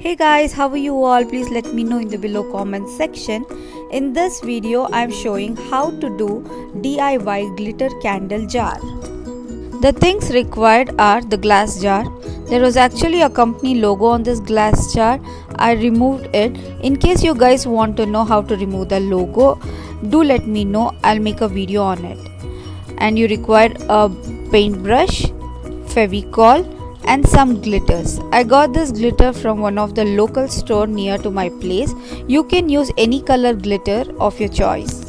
Hey guys, how are you all? Please let me know in the below comment section. In this video I am showing how to do DIY glitter candle jar. The things required are the glass jar. There was actually a company logo on this glass jar. I removed it. In case you guys want to know how to remove the logo, do let me know. I'll make a video on it. And you require a paintbrush, Fevicol and some glitters. I got this glitter from one of the local store near to my place. You can use any color glitter of your choice.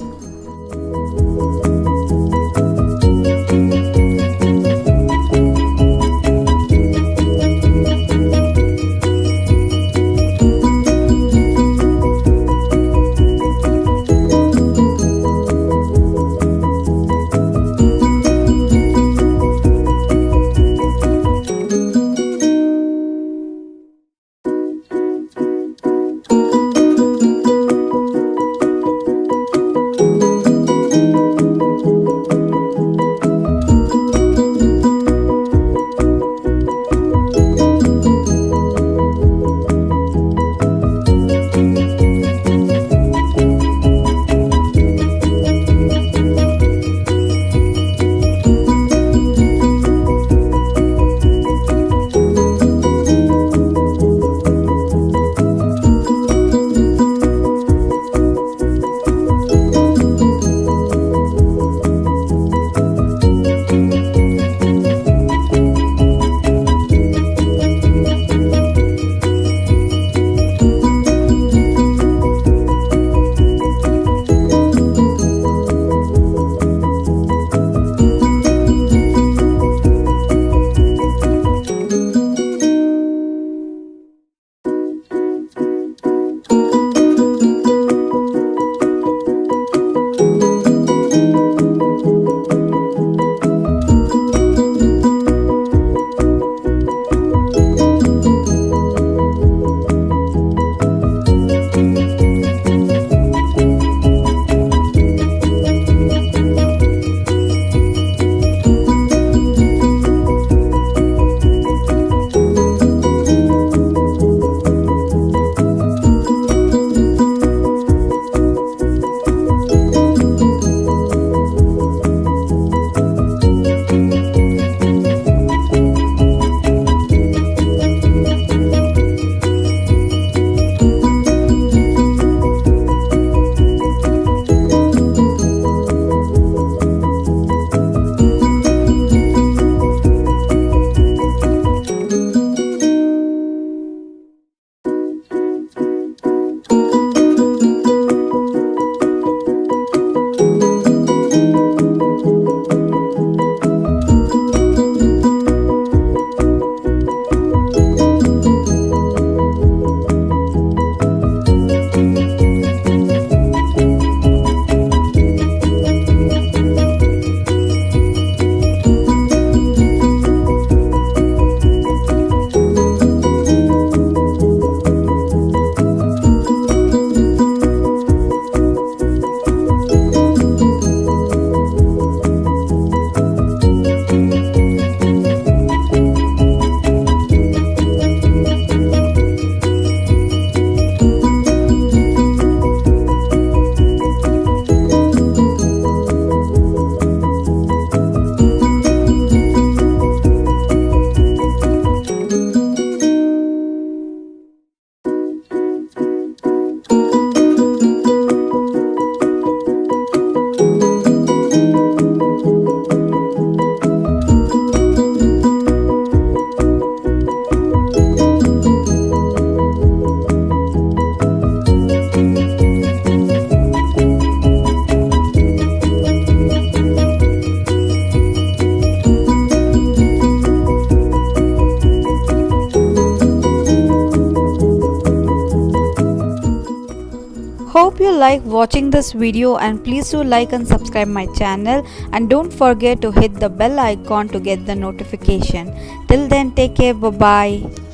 Hope you like watching this video and please do like and subscribe my channel and don't forget to hit the bell icon to get the notification. Till then, take care. Bye bye.